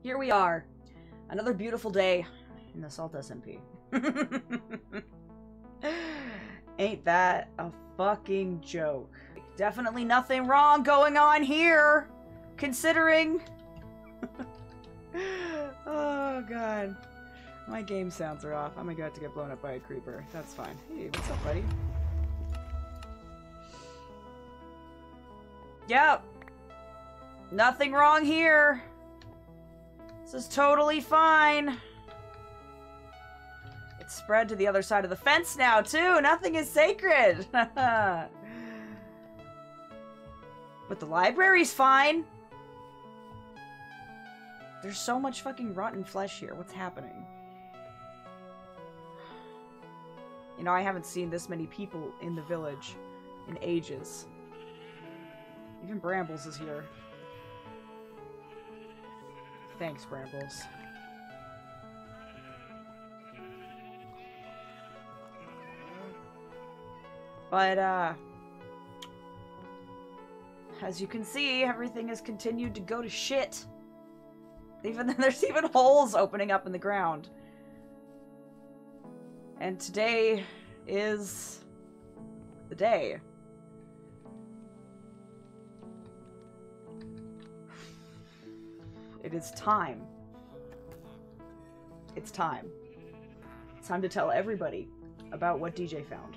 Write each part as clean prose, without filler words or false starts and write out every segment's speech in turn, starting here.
Here we are. Another beautiful day in the Salt SMP. Ain't that a fucking joke? Definitely nothing wrong going on here, considering... Oh, God. My game sounds are off. I'm gonna have to get blown up by a creeper. That's fine. Hey, what's up, buddy? Yep. Nothing wrong here. This is totally fine. It's spread to the other side of the fence now, too. Nothing is sacred. But the library's fine. There's so much fucking rotten flesh here. What's happening? You know, I haven't seen this many people in the village in ages. Even Brambles is here. Thanks, Brambles. But, as you can see, everything has continued to go to shit. There's even holes opening up in the ground. And today is the day. It is time. It's time. It's time to tell everybody about what DJ found.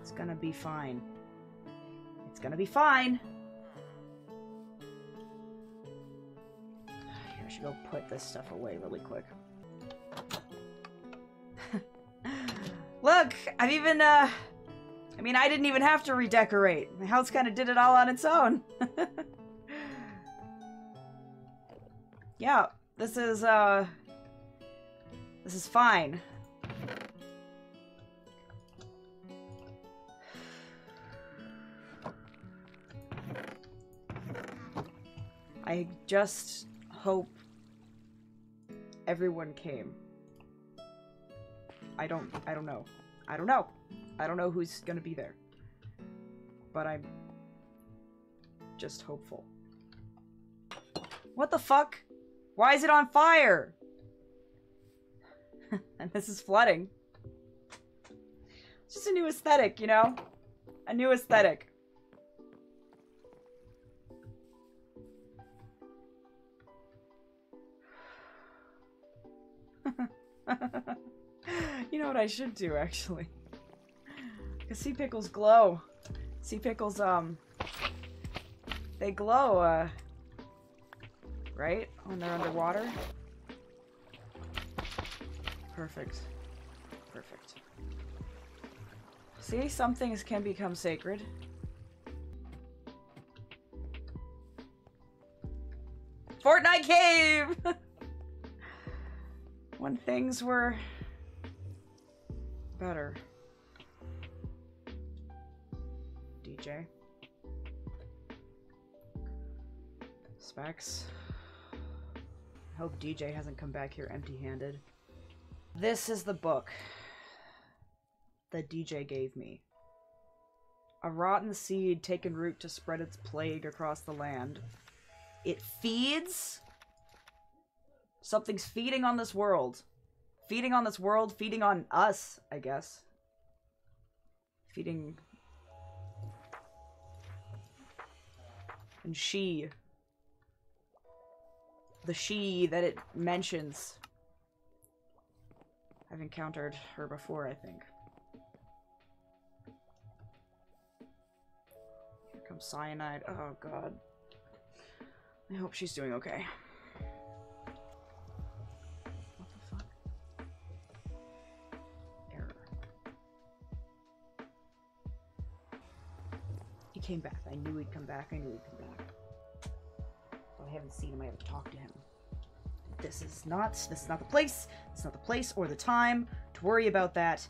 It's gonna be fine. It's gonna be fine. I should go put this stuff away really quick. Look! I've even, I mean, I didn't even have to redecorate. My house kind of did it all on its own. Yeah, this is fine. I just hope everyone came. I don't know. I don't know. I don't know who's gonna be there. But I'm just hopeful. What the fuck? Why is it on fire? And this is flooding. It's just a new aesthetic, you know? A new aesthetic. You know what I should do, actually? Because sea pickles glow. Sea pickles, they glow, right? When they're underwater? Perfect. Perfect. See? Some things can become sacred. Fortnite Cave! When things were better. DJ. Specs. I hope DJ hasn't come back here empty-handed. This is the book that DJ gave me. A rotten seed taken root to spread its plague across the land. It feeds? Something's feeding on this world. Feeding on this world, feeding on us, I guess. Feeding... And she. The she that it mentions. I've encountered her before, I think. Here comes Cyanide. Oh, God. I hope she's doing okay. What the fuck? Error. He came back. I knew he'd come back. I knew he'd come back. But I haven't seen him. I haven't talked to him. This is not the place. It's not the place or the time to worry about that.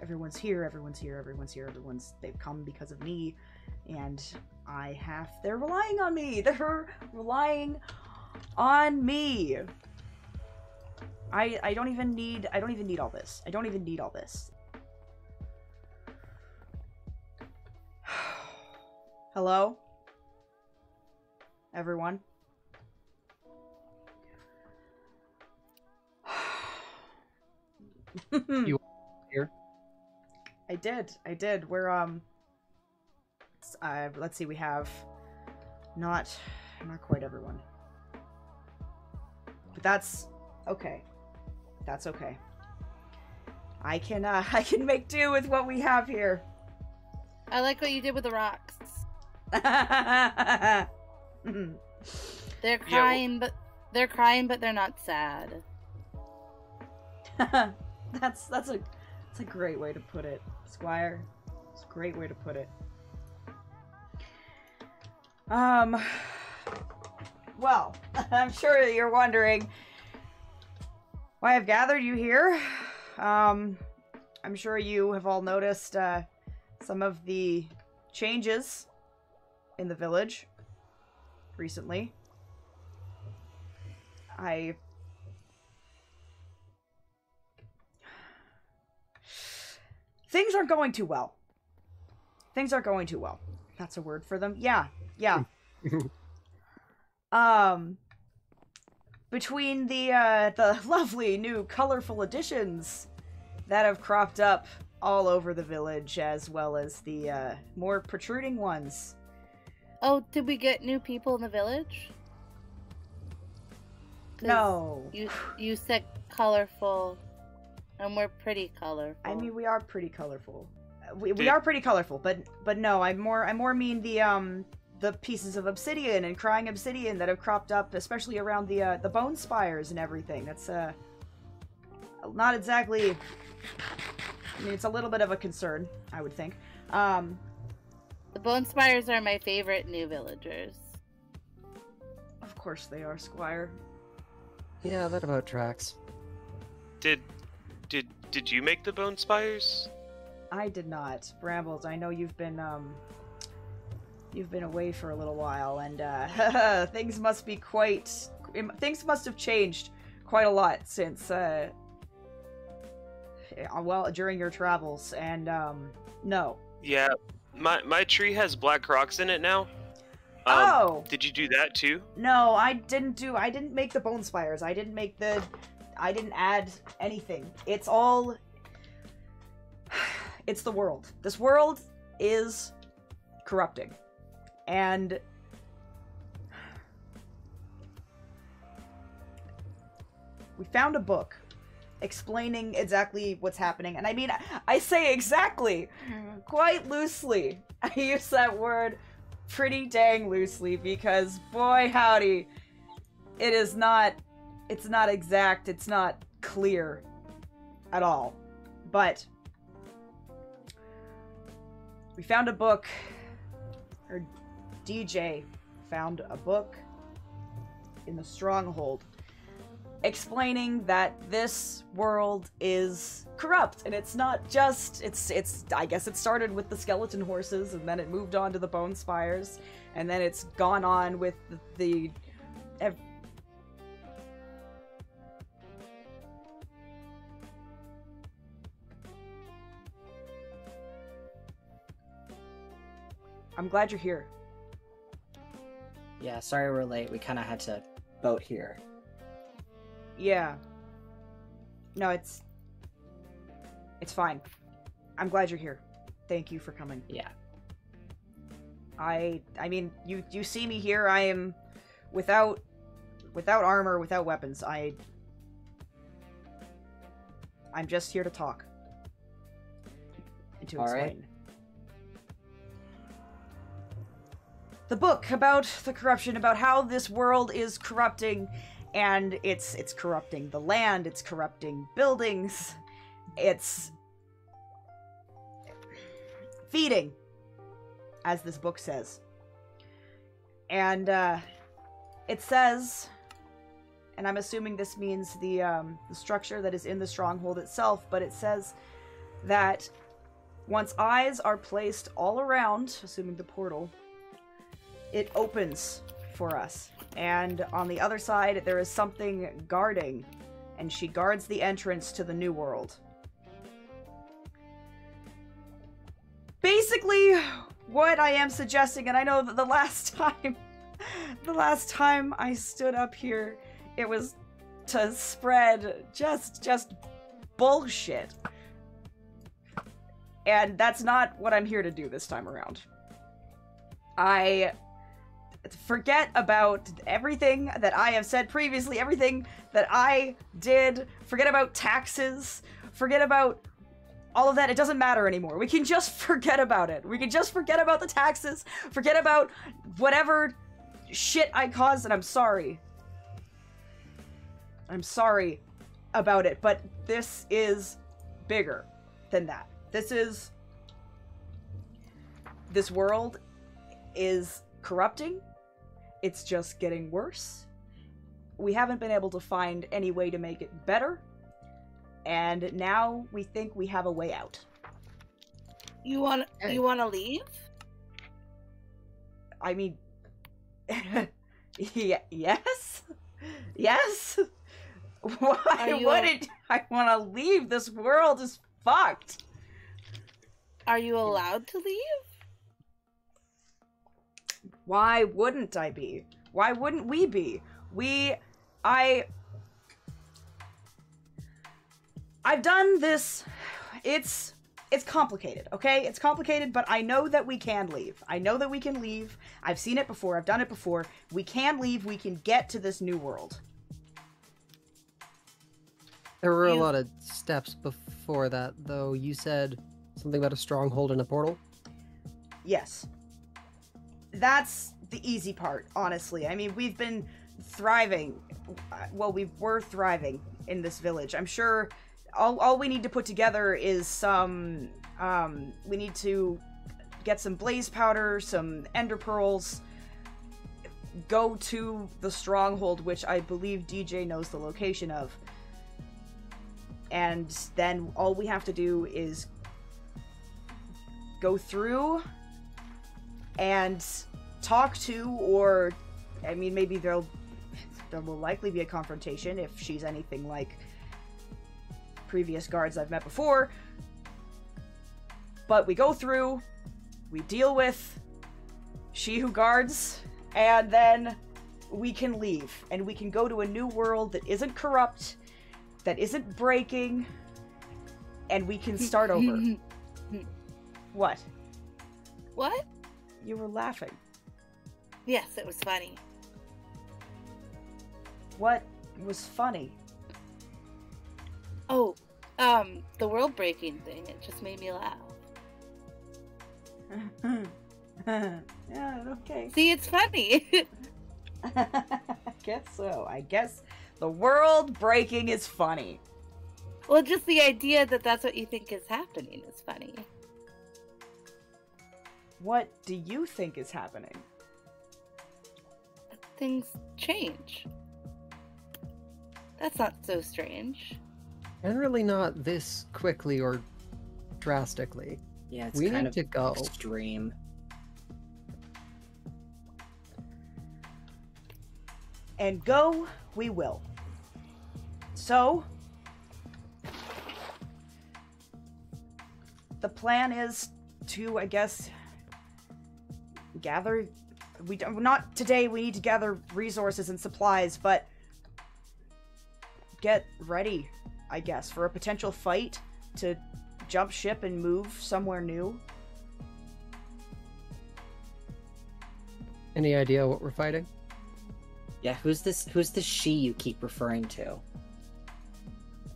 Everyone's here, everyone's here, everyone's here, they've come because of me, and they're relying on me. They're relying on me. I don't even need all this. I don't even need all this. Hello? Everyone? You here? I did. We're, let's see, we have not quite everyone. But that's okay. That's okay. I can make do with what we have here. I like what you did with the rocks. They're crying, but they're not sad. That's a great way to put it, Squire. It's a great way to put it. Well, I'm sure you're wondering why I've gathered you here. I'm sure you have all noticed some of the changes in the village recently. Things aren't going too well. Things aren't going too well. That's a word for them. Yeah. Between the lovely new colorful additions that have cropped up all over the village, as well as the more protruding ones. Oh, did we get new people in the village? No. You said colorful, and we're pretty colorful. I mean, we are pretty colorful. We are pretty colorful, but no, I more mean the pieces of obsidian and crying obsidian that have cropped up, especially around the bone spires and everything. That's not exactly. I mean, it's a little bit of a concern, I would think. The bone spires are my favorite new villagers. Of course they are, Squire. Yeah, that about tracks. Did you make the bone spires? I did not. Brambles, I know you've been away for a little while, and things must have changed quite a lot since during your travels, and no. Yeah, my tree has black rocks in it now. Oh! Did you do that too? No, I didn't make the bone spires. I didn't add anything. It's the world. This world is corrupting. And we found a book explaining exactly what's happening. And I mean, I say exactly, quite loosely. I use that word pretty dang loosely because, boy howdy, it's not exact, it's not clear at all. But we found a book, or DJ found a book in the stronghold explaining that this world is corrupt, and it's not just, I guess it started with the skeleton horses, and then it moved on to the bone spires, and then it's gone on with I'm glad you're here. Yeah, sorry we're late. We kind of had to boat here. Yeah. No, it's fine. I'm glad you're here. Thank you for coming. Yeah. I mean, you see me here. I am without armor, without weapons. I'm just here to talk and to explain. Right. The book about the corruption, about how this world is corrupting, and it's corrupting the land, it's corrupting buildings, it's feeding, as this book says. And it says, and I'm assuming this means the structure that is in the stronghold itself, but it says that once eyes are placed all around, assuming the portal, it opens for us. And on the other side, there is something guarding, and she guards the entrance to the new world. Basically, what I am suggesting, and I know that the last time I stood up here, it was to spread just bullshit. And that's not what I'm here to do this time around. I forget about everything that I have said previously, everything that I did, forget about taxes, forget about all of that. It doesn't matter anymore. We can just forget about it. We can just forget about the taxes, forget about whatever shit I caused, and I'm sorry. I'm sorry about it, but this is bigger than that. This world is corrupting. It's just getting worse. We haven't been able to find any way to make it better. And now we think we have a way out. You want to leave? I mean, yes? Yes? Why wouldn't I want to leave? This world is fucked. Are you allowed to leave? Why wouldn't I be? Why wouldn't we be? I've done this. It's complicated, okay? It's complicated, but I know that we can leave. I know that we can leave. I've seen it before. I've done it before. We can leave. We can get to this new world. There were a lot of steps before that, though. You said something about a stronghold and a portal? Yes. That's the easy part, honestly. I mean, we've been thriving. Well, we were thriving in this village. I'm sure all we need to put together is some, we need to get some blaze powder, some ender pearls, go to the stronghold, which I believe DJ knows the location of. And then all we have to do is go through and talk to, or, I mean, maybe there will likely be a confrontation if she's anything like previous guards I've met before. But we go through, we deal with she who guards, and then we can leave. And we can go to a new world that isn't corrupt, that isn't breaking, and we can start over. What? What? You were laughing. Yes, it was funny. What was funny? Oh, the world breaking thing. It just made me laugh. Yeah, okay. See, it's funny. I guess so. I guess the world breaking is funny. Well, just the idea that that's what you think is happening is funny. What do you think is happening? Things change. That's not so strange. And really not this quickly or drastically. Yeah, it's We kind need of to go. extreme. And go we will. So, the plan is to, I guess, gather... Not today, we need to gather resources and supplies, but get ready, I guess, for a potential fight to jump ship and move somewhere new. Any idea what we're fighting? Yeah, who's this she you keep referring to?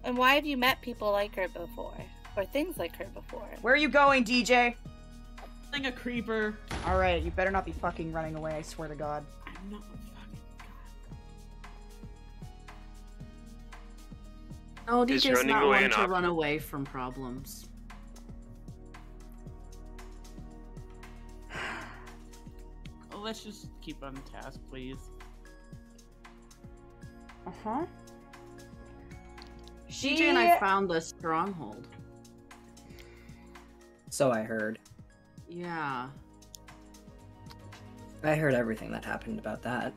And why have you met people like her before? Or things like her before? Where are you going, DJ? Like a creeper. Alright, you better not be fucking running away, I swear to God. I'm not fucking God. Oh, Is DJ's running not away one an to option? run away from problems. Well, let's just keep on task, please. Uh-huh. DJ and I found the stronghold. So I heard. Yeah. I heard everything that happened about that.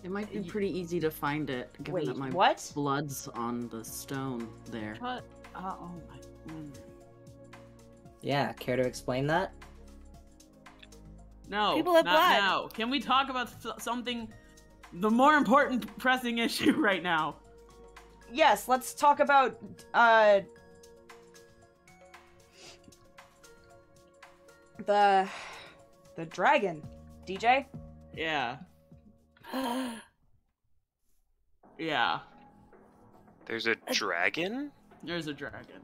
It might be pretty easy to find it, given Wait, that my what? blood's on the stone there. What? Oh my. Yeah, care to explain that? No, People have not blood. now. Can we talk about something, the more important pressing issue right now? Yes, let's talk about, the dragon, DJ? Yeah. Yeah. There's a dragon? There's a dragon.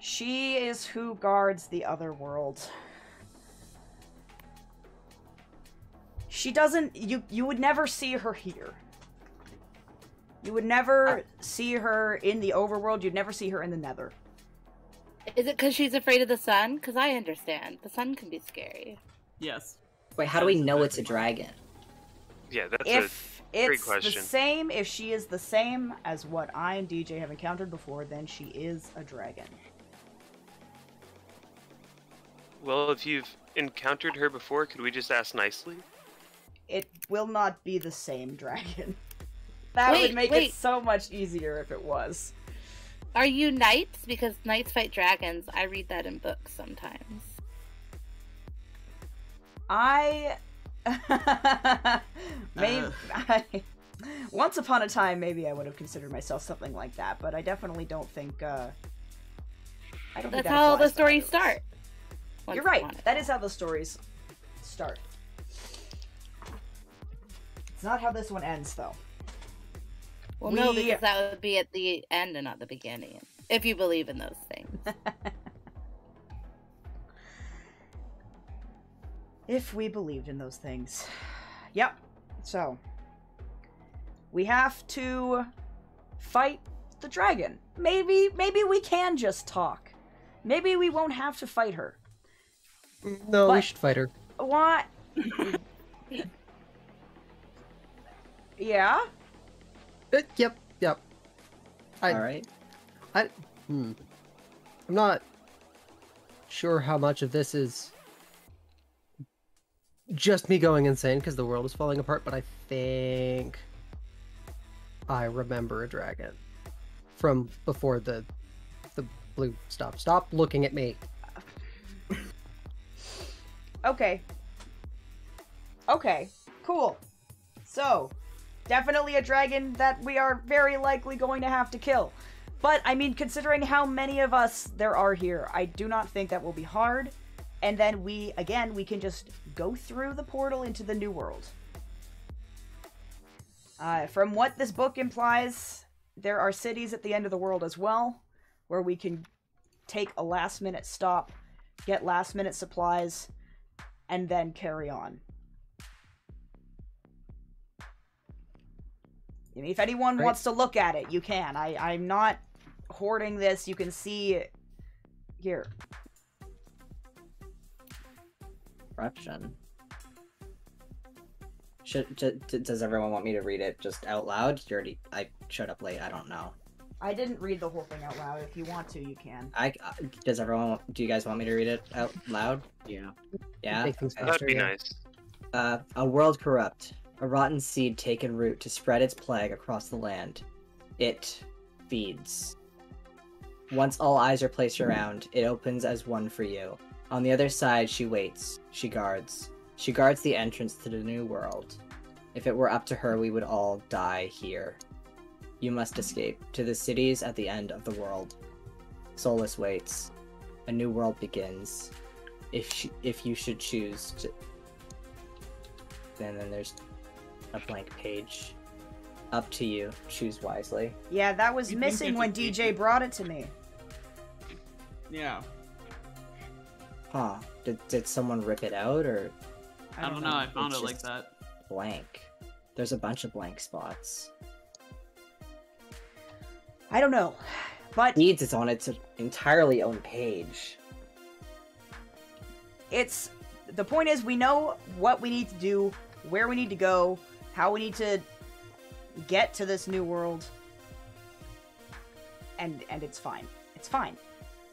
She is who guards the other world. She doesn't... You would never see her here. You would never see her in the overworld. You'd never see her in the nether. Is it because she's afraid of the sun? Because I understand. The sun can be scary. Yes. Wait, how do we know it's a dragon? Yeah, that's If great it's the question. same, if she is the same as what I and DJ have encountered before, then she is a dragon. Well, if you've encountered her before, could we just ask nicely? It will not be the same dragon. That would make it so much easier if it was. Are you knights? Because knights fight dragons. I read that in books sometimes. Once upon a time, maybe I would have considered myself something like that, but I definitely don't think, I don't think That's that how the applies to stories others. start. You're right. That is how the stories start. It's not how this one ends, though. Well, no, because that would be at the end and not the beginning. If you believe in those things. If we believed in those things. Yep. So, we have to fight the dragon. Maybe we can just talk. Maybe we won't have to fight her. No, we But- should fight her. What? Yeah? Yep. Alright. I'm not sure how much of this is just me going insane because the world is falling apart, but I think I remember a dragon from before the blue stuff. Stop looking at me. Okay. Okay. Cool. So, definitely a dragon that we are very likely going to have to kill. But, I mean, considering how many of us there are here, I do not think that will be hard. And then we can just go through the portal into the new world. From what this book implies, there are cities at the end of the world as well, where we can take a last-minute stop, get last-minute supplies, and then carry on. I mean, if anyone wants to look at it, you can. I'm not hoarding this. You can see it here. Corruption. Does everyone want me to read it just out loud? I showed up late. I don't know. I didn't read the whole thing out loud. If you want to, you can. Do you guys want me to read it out loud? Yeah. Yeah? Make things Okay. That'd faster, be yeah. nice. A world corrupt. A rotten seed taken root to spread its plague across the land. It feeds. Once all eyes are placed around, it opens as one for you. On the other side, she waits. She guards. She guards the entrance to the new world. If it were up to her, we would all die here. You must escape to the cities at the end of the world. Solus waits. A new world begins. If you should choose to... And then there's a blank page. Up to you. Choose wisely. Yeah, that was You think missing it's when a DJ brought it to me. Yeah. Huh. Did someone rip it out, or I don't know. I found It's it like just- that. blank? There's a bunch of blank spots. I don't know. But Needs is on its entirely own page. it's... The point is, we know what we need to do, where we need to go, how we need to get to this new world. And it's fine. It's fine.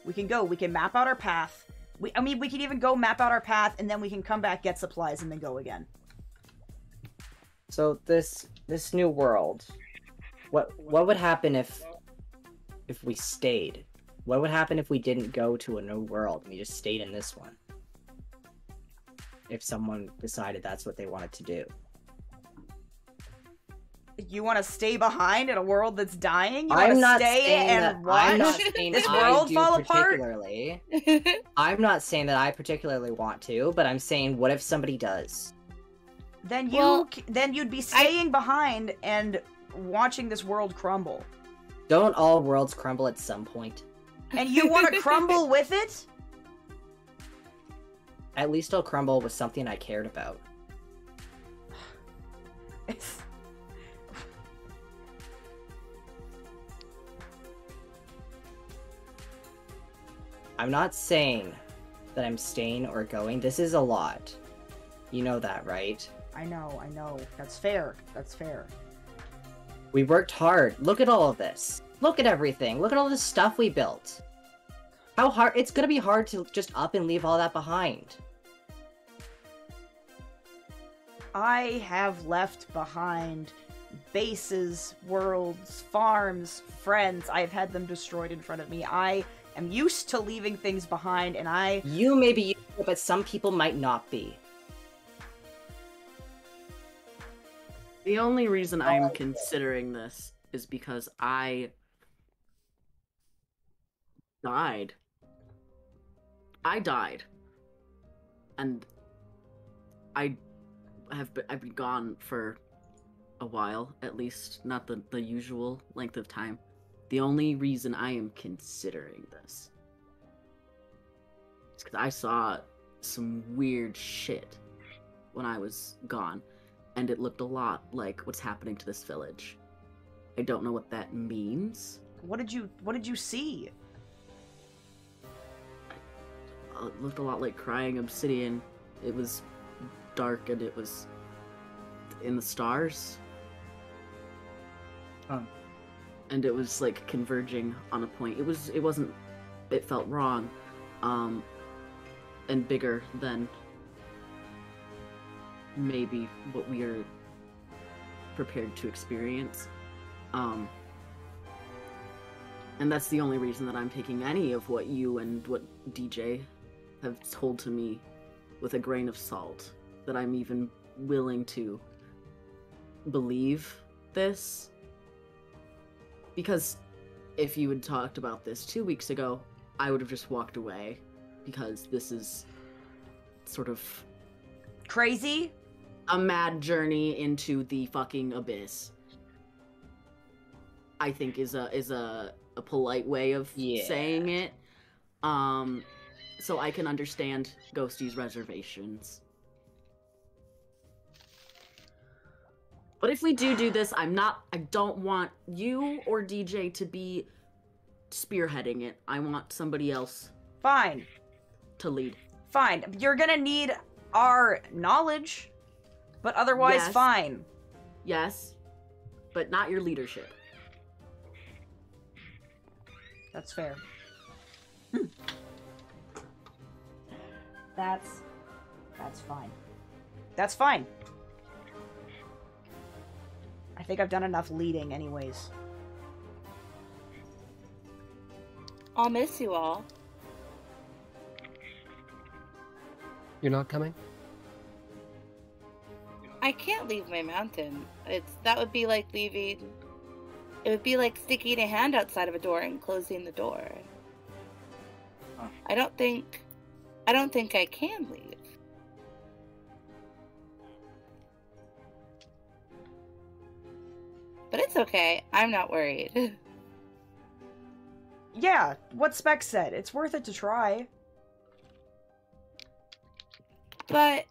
We can go. We can map out our path. We can even go map out our path, and then we can come back, get supplies, and then go again. So this new world, what would happen if we stayed? What would happen if we didn't go to a new world and we just stayed in this one? if someone decided that's what they wanted to do. You want to stay behind in a world that's dying? You I'm want to not stay saying that. and I'm not watch saying this I world do fall apart? particularly. I'm not saying that I particularly want to, but I'm saying, what if somebody does? Then Well, then you'd be staying behind and watching this world crumble. Don't all worlds crumble at some point? And you want to crumble with it? At least I'll crumble with something I cared about. It's... I'm not saying that I'm staying or going. This is a lot. You know that, right? I know. That's fair. That's fair. We worked hard. Look at all of this. Look at everything. Look at all the stuff we built. How hard... It's gonna be hard to just up and leave all that behind. I have left behind bases, worlds, farms, friends. I've had them destroyed in front of me. I am used to leaving things behind, and I... You may be used to it, but some people might not be. The only reason I'm considering this is because I died. I've been gone for a while, at least not the usual length of time. The only reason I am considering this is because I saw some weird shit when I was gone, and it looked a lot like what's happening to this village. I don't know what that means. What did you see? It looked a lot like crying obsidian. It was dark and it was in the stars. And it was like converging on a point. It felt wrong. And bigger than maybe what we are prepared to experience. And that's the only reason that I'm taking any of what you and what DJ have told to me with a grain of salt, that I'm even willing to believe this. Because if you had talked about this 2 weeks ago, I would have just walked away, because this is sort of Crazy? a mad journey into the fucking abyss. I think is a polite way of saying it. So I can understand Ghosty's reservations. But if we do this, I don't want you or DJ to be spearheading it. I want somebody else Fine. to lead. Fine. You're gonna need our knowledge, but otherwise Yes. fine. Yes, but not your leadership. That's fair. That's fine. That's fine. I think I've done enough leading anyways. I'll miss you all. You're not coming? I can't leave my mountain. That would be like leaving. It would be like sticking a hand outside of a door and closing the door. Huh. I don't think I can leave. But it's okay. I'm not worried. Yeah, what Spec said. It's worth it to try. But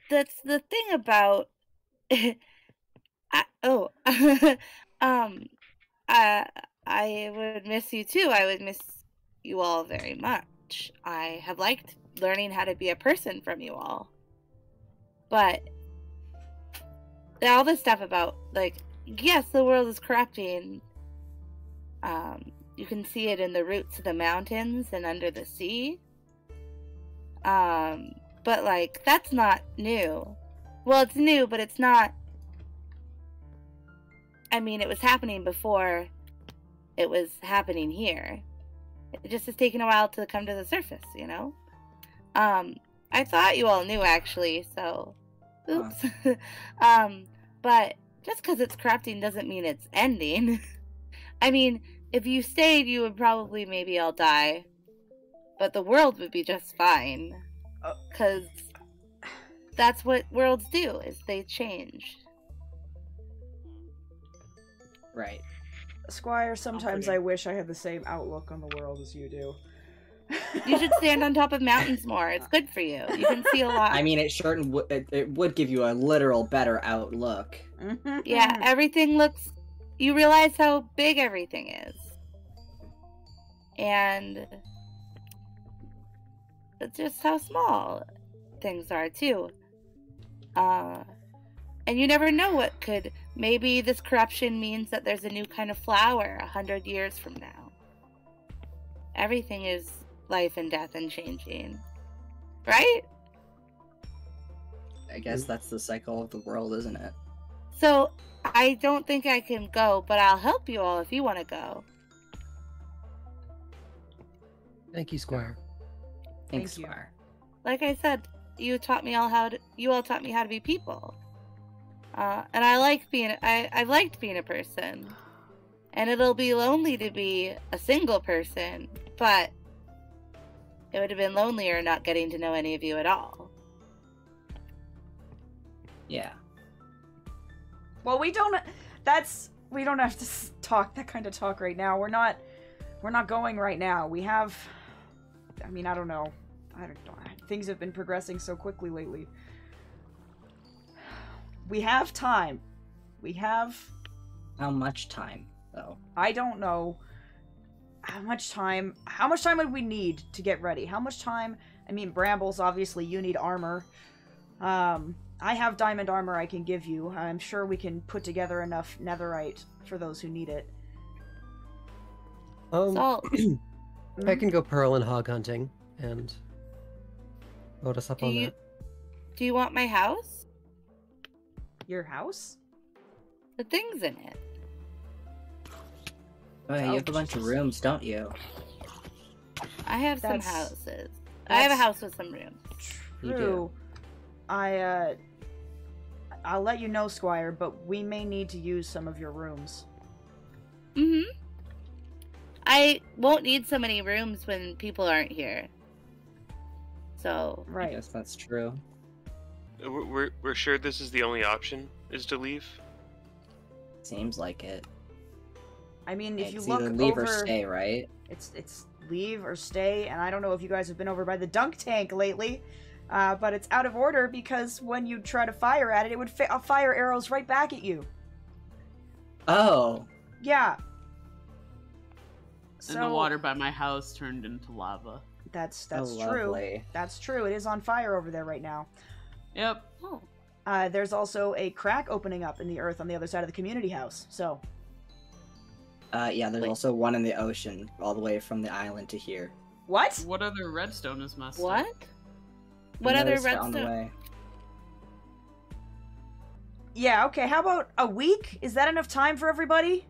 that's the thing about I would miss you too. I would miss you all very much. I have liked learning how to be a person from you all. But all this stuff about, like, yes, the world is corrupting. You can see it in the roots of the mountains and under the sea. But, like, that's not new. Well, it's new, but it's not... I mean, it was happening before it was happening here. It just has taken a while to come to the surface, you know? I thought you all knew, actually, so... Oops. But just because it's corrupting doesn't mean it's ending. I mean, if you stayed, you would probably maybe all die. But the world would be just fine. Because that's what worlds do, is they change. Right. Squire, sometimes I wish I had the same outlook on the world as you do. You should stand on top of mountains more. It's good for you. You can see a lot. I mean, it would give you a literal better outlook. Yeah, everything looks... You realize how big everything is. And... it's just how small things are, too. And you never know what could... Maybe this corruption means that there's a new kind of flower 100 years from now. Everything is life and death and changing. Right? I guess that's the cycle of the world, isn't it? So, I don't think I can go, but I'll help you all if you want to go. Thank you, Squire. Thanks, Thank you. Squire. Like I said, you all taught me how to be people. And I've liked being a person. And it'll be lonely to be a single person, but it would have been lonelier not getting to know any of you at all. Yeah. Well, we don't have to talk that kind of talk right now. We're not going right now. We have, I mean, I don't know. Things have been progressing so quickly lately. We have time. We have... How much time, though? I don't know. How much time would we need to get ready? How much time? I mean, Brambles, obviously, you need armor. I have diamond armor I can give you. I'm sure we can put together enough netherite for those who need it. Salt. I can go pearl and hog hunting and load us up on that. Do you want my house? Your house? The things in it. Oh, yeah, you have a bunch of rooms, don't you? I have some That's- houses. I have a house with some rooms. You do. True. I'll let you know, Squire, but we may need to use some of your rooms. Mm-hmm. I won't need so many rooms when people aren't here. So... I Right. guess that's true. We're sure this is the only option, is to leave? Seems like it. I mean, if you It's look either leave over... or stay, right? It's leave or stay, and I don't know if you guys have been over by the dunk tank lately, but it's out of order because when you try to fire at it, it would fire arrows right back at you. Oh. Yeah. And the water by my house turned into lava. That's Oh, true. lovely. That's true. It is on fire over there right now. Yep. Oh. There's also a crack opening up in the earth on the other side of the community house. So, Yeah, there's also one in the ocean, all the way from the island to here. what? What other redstone is messed up? What? What I other noticed it on the redstone? way. Yeah, okay. How about a week? Is that enough time for everybody?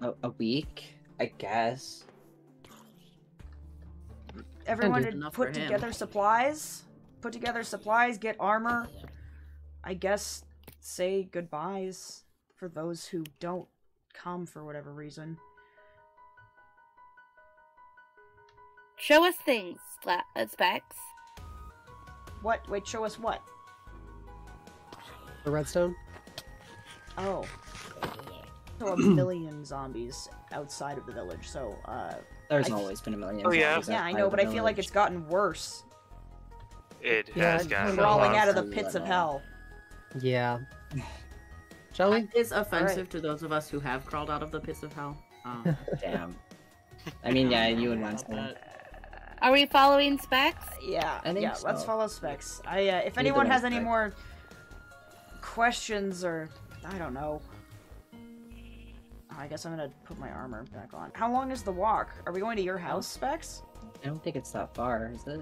A week, I guess. Everyone Good to enough put for him. together supplies? Put together supplies, get armor. I guess say goodbyes for those who don't come for whatever reason. Show us things, Specs. What? Wait, show us what? The redstone? Oh. So a million zombies outside of the village, so, There's I- always been a million. Oh, yeah. zombies yeah, I outside know, of but the I feel like village. it's gotten worse. It Yeah, has it's gotten kinda a Crawling lot. out of the a pits of little. hell. Yeah. Shall we? It's offensive to those of us who have crawled out of the pits of hell. Damn. I mean, yeah, you and About Winston. that. Are we following Specs? Yeah, I think yeah, let's so. follow specs. If anyone way, has any Specs. more questions or, I don't know. I guess I'm gonna put my armor back on. How long is the walk? Are we going to your house, Specs? I don't think it's that far, is it?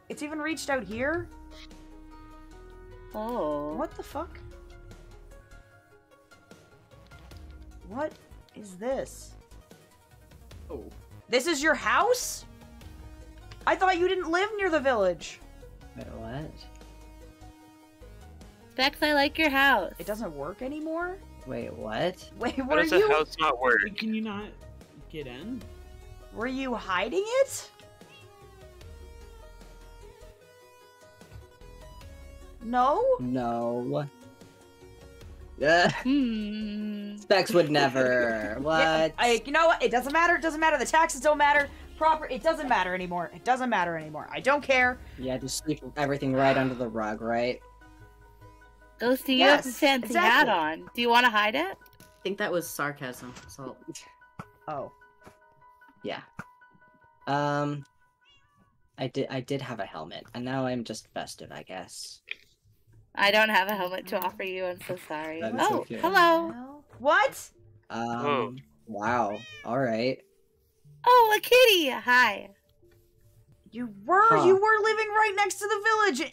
It's even reached out here? Oh. What the fuck? What? is this? Oh. This is your house? I thought you didn't live near the village. Wait, what? Specs, I like your house. It doesn't work anymore? Wait, what? Wait, How were does a you house not work? Can you not get in? were you hiding it? No? No. Hmm. Specs would never. What? Yeah, you know what? It doesn't matter. It doesn't matter. The taxes don't matter. It doesn't matter anymore. It doesn't matter anymore. I don't care. Yeah, just sweep everything right under the rug, right? Ghosty, you Yes, have a fancy exactly. hat on. Do you want to hide it? I think that was sarcasm, Salt. Oh. Yeah. I did have a helmet, and now I'm just festive, I guess. I don't have a helmet to offer you. I'm so sorry. That is Oh, okay. hello. Well, what? Whoa. Wow. All right. Oh, a kitty. Hi. You were Huh. you were living right next to the village.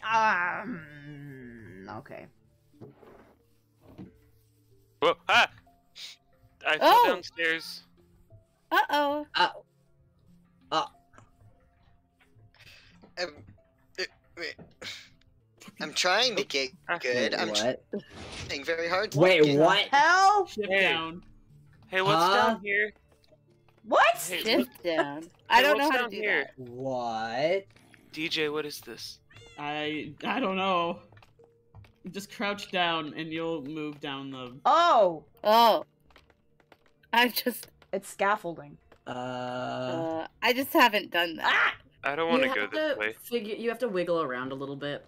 Okay. Whoa, ah! I fell Oh. downstairs. Uh-oh. I'm trying to get good. I'm What? trying very hard. to Wait, get- what? Hell? Shift Hey. down. Hey, what's Huh? down here? What? Hey, Shift down. I don't know what's how to down do here? that. What? DJ, what is this? I don't know. Just crouch down and you'll move down the. Oh, Oh. I just it's scaffolding. I just haven't done that. Ah! I don't want You to go have this to way. You have to wiggle around a little bit.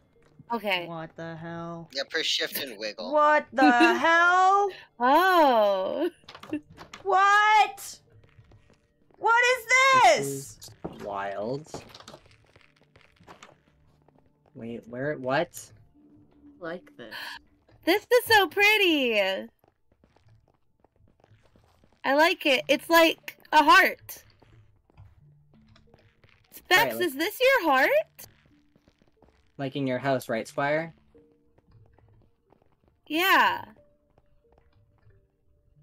Okay. What the hell? Yeah, press shift and wiggle. What the hell? Oh. What? What is this? is wild. Wait, where? What? Like this. This is so pretty. I like it. It's like a heart. Specs, Right, is this your heart? Like in your house, right, Squire? Yeah.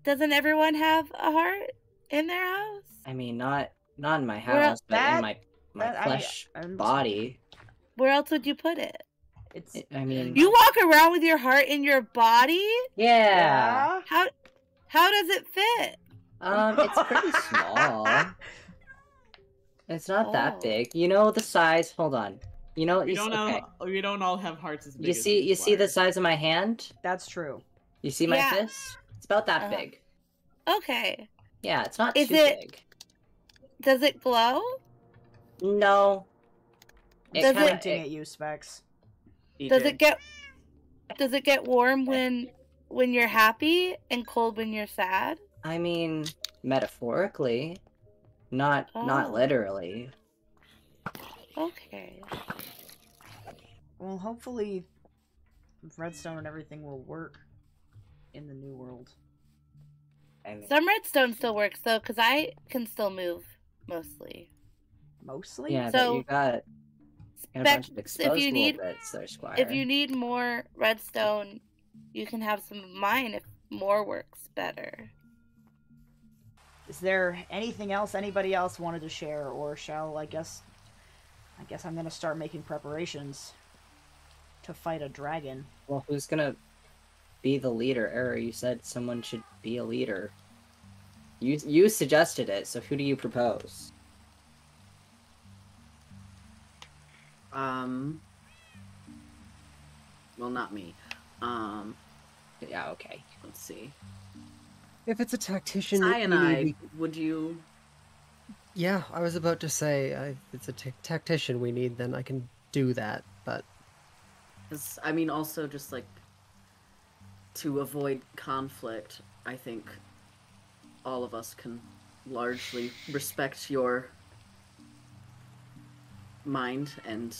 Doesn't everyone have a heart in their house? I mean, not in my Where- house, but that- in my that- flesh I'm- body. Where else would you put it? It's I mean, You walk around with your heart in your body? yeah. How does it fit? It's pretty small. It's not Oh. that big. You know the size. Hold on. You know We you don't okay. we don't all have hearts as big. You as see these you see the flowers. size of my hand? That's true. You see my Yeah. fist? It's about that Uh-huh. big. Okay. Yeah, it's not Is too it- big. Does it glow? No. It Does kinda- Pointing at you, Specs. Does it get warm when you're happy and cold when you're sad? I mean, metaphorically, not Oh. literally. Okay. Well, hopefully, redstone and everything will work in the new world. I mean, Some redstone still works though, because I can still move mostly. Mostly. yeah, So- but you got a bunch of Specs, exposed if you need bits there, Squire. if you need more redstone, you can have some of mine if more works better. Is there anything else anybody else wanted to share, or shall I guess I'm gonna start making preparations to fight a dragon. Well, who's gonna be the leader? Era, you said someone should be a leader. You suggested it, so who do you propose? Well, not me. Yeah, okay. Let's see. If it's a tactician, Cyanide, would you... yeah, I was about to say, if it's a tactician we need, then I can do that. But 'Cause, I mean, also just, like, to avoid conflict, I think all of us can largely respect your mind, and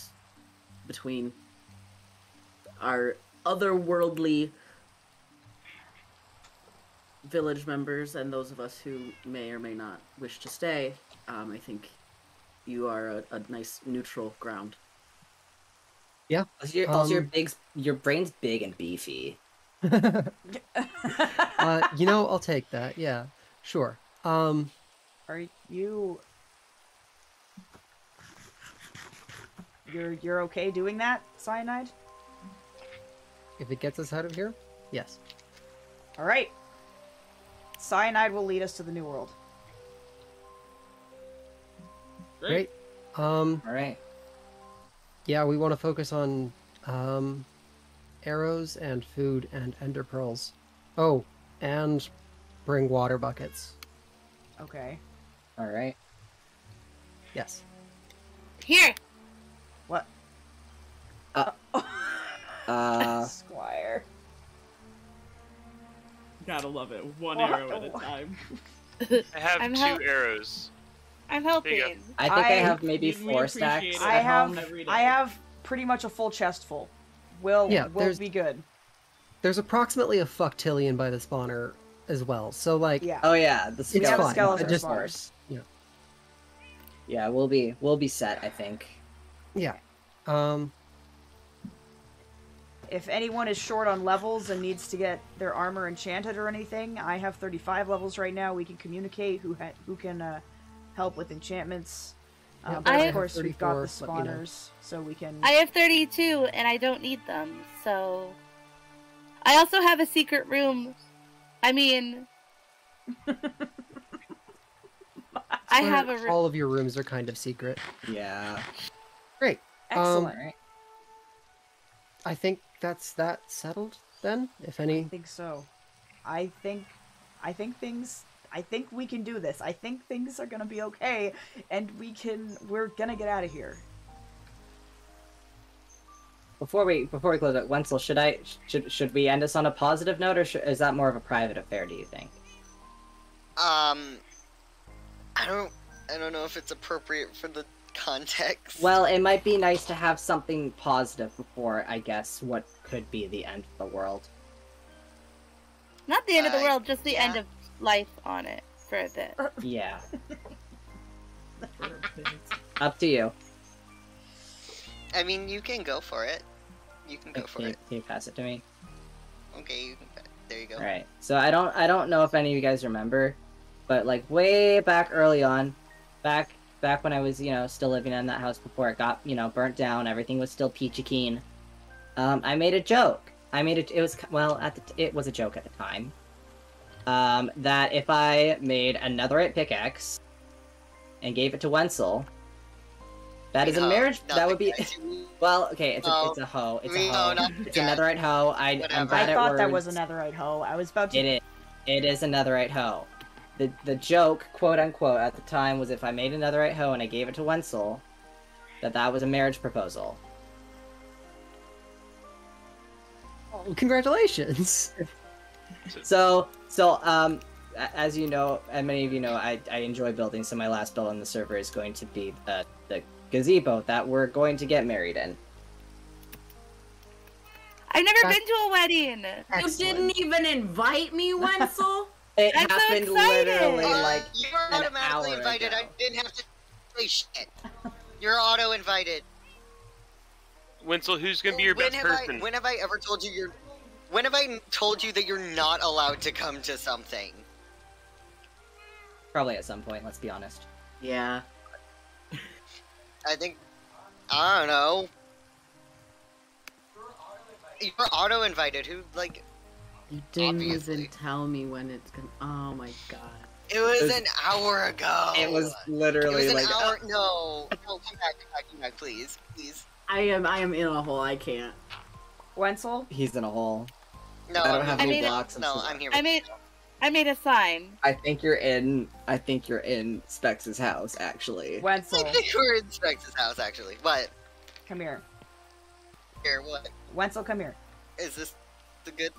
between our otherworldly village members and those of us who may or may not wish to stay, I think you are a nice neutral ground. yeah, Also, your brain's big and beefy. you know, I'll take that. Yeah, Sure. Are you... You're okay doing that, Cyanide? If it gets us out of here, yes. Alright. Cyanide will lead us to the New World. Great. Alright. Yeah, we want to focus on arrows and food and ender pearls. Oh, and bring water buckets. Okay. Alright. Yes. Here. What? Squire. Gotta love it. One What? arrow at a time. I have I'm 2 help- arrows. I'm There you helping. I think I I- have maybe We 4 appreciate stacks it. I at have home. every day. I have pretty much a full chest full. We'll there's- be good. There's approximately a fucktillion by the spawner as well, so like, Yeah. Oh yeah, the It's we have a fine. skeleton I just- spawners. Yeah, we'll be set, I think. yeah. If anyone is short on levels and needs to get their armor enchanted or anything, I have 35 levels right now. We can communicate who can help with enchantments. Yeah, But I of have course, we've got the 34, let me know. spawners, so we can... I have 32, and I don't need them, so... I also have a secret room. I mean... I have a room. All of your rooms are kind of secret. Yeah. Great. Excellent. Alright. I think that's that settled then. If I any, think so. I think we can do this. I think things are gonna be okay, and we're gonna get out of here. Before we close it, Wenzel, should we end this on a positive note, or is that more of a private affair? Do you think? I don't know if it's appropriate for the context. Well, it might be nice to have something positive before, I guess, what could be the end of the world. Not the end of the world, just the yeah. end of life on it for a bit. Yeah. Up to you. I mean, you can go for it. You can go for it. Can you pass it to me? Okay, there you go. All right. So I don't know if any of you guys remember, but like way back early on, back when I was still living in that house before it got burnt down, everything was still peachy keen. I made a joke. It was a joke at the time. That if I made a netherite pickaxe and gave it to Wenzel, that is a marriage. That would be well. Okay, it's a hoe. It's a hoe. It's a netherite hoe. I'm Whatever. bad I at thought that words. was a netherite hoe. I was about to... It is a netherite hoe. The joke, quote unquote, at the time was if I made a netherite hoe and I gave it to Wenzel, that was a marriage proposal. oh, congratulations. So, as you know, and many of you know, I enjoy building. So my last build on the server is going to be the gazebo that we're going to get married in. I've never been to a wedding. You didn't even invite me, Wenzel? It I'm so happened excited! literally like you were an automatically hour invited. ago. I didn't have to say shit. You're auto invited. Winsel, who's gonna be your best person? When have I ever told you when have I told you that you're not allowed to come to something? probably at some point. Let's be honest. Yeah. I don't know. You're auto invited. Who like? You didn't Obviously. even tell me when it's gonna. Oh my god. It was It was- an hour ago. It was It literally was an like hour. No, come back, please. I am in a hole. I can't. Wenzel? he's in a hole. No, I don't I'm have I any mean- blocks. I'm No, so- I'm here. I made a sign. I think you're in Specs' house, actually. Wenzel, I think we're in Specs' house actually. What? come here. Here, what? Wenzel, come here. Is this the good?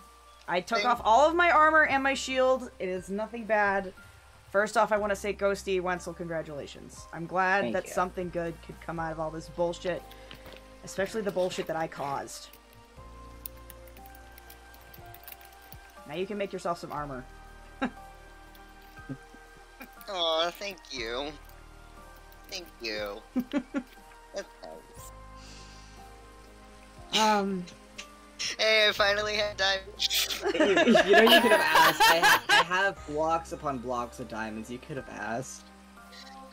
I took Thing. off all of my armor and my shield. It is nothing bad. First off, I want to say, Ghosty, Wenzel, congratulations. I'm glad Thank that you. something good could come out of all this bullshit. Especially the bullshit that I caused. Now you can make yourself some armor. Oh, thank you. Thank you. That's nice. Um, Hey, I finally had time. you could have asked. I have blocks upon blocks of diamonds. You could have asked.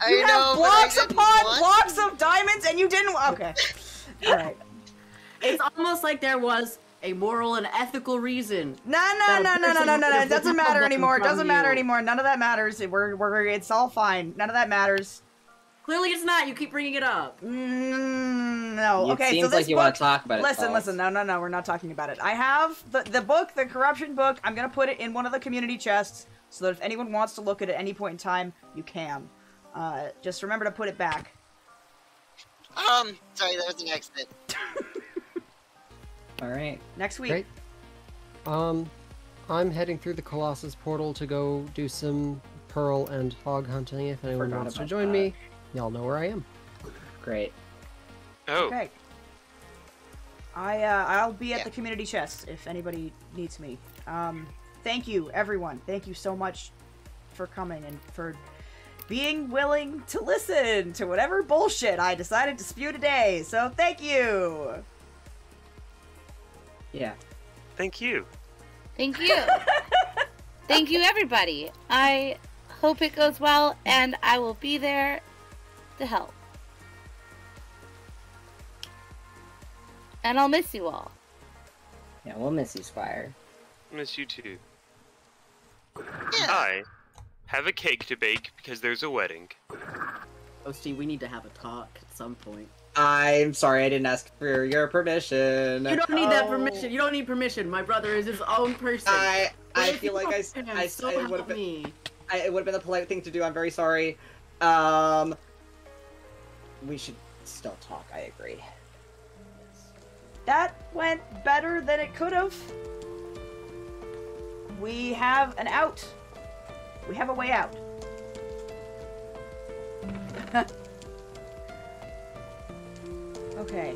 You have blocks but I didn't upon want blocks of diamonds, and you didn't. Okay. All right. It's almost like there was a moral and ethical reason. No. That a person would It have doesn't withheld matter them anymore. It from doesn't matter you. anymore. None of that matters. It's all fine. None of that matters. Clearly, it's not. You keep bringing it up. No. It Okay. seems So this like you book. want to talk about it. Listen. Falls. No. We're not talking about it. I have the book, the corruption book. I'm gonna put it in one of the community chests so that if anyone wants to look at it at any point in time, you can. Just remember to put it back. Sorry, that was an accident. All right. Next week. Great. I'm heading through the Colossus portal to go do some pearl and hog hunting. If anyone Forgot wants to about join that. me, y'all know where I am. Great. Oh, Okay. I'll be at Yeah. the community chest if anybody needs me. Thank you, everyone. Thank you so much for coming and for being willing to listen to whatever bullshit I decided to spew today. So thank you. Yeah. thank you. Thank you. Thank you, everybody. I hope it goes well, and I will be there to help. And I'll miss you all. Yeah, we'll miss you, Squire. Miss you too. Yeah. I have a cake to bake because there's a wedding. Oh, Steve, we need to have a talk at some point. I'm sorry, I didn't ask for your permission. You don't need that Oh. permission. You don't need permission. My brother is his own person. I But if feel you like help him, so it would help have been me. it would have been the polite thing to do. I'm very sorry. We should still talk. I agree. That went better than it could have. We have an out. We have a way out. Okay.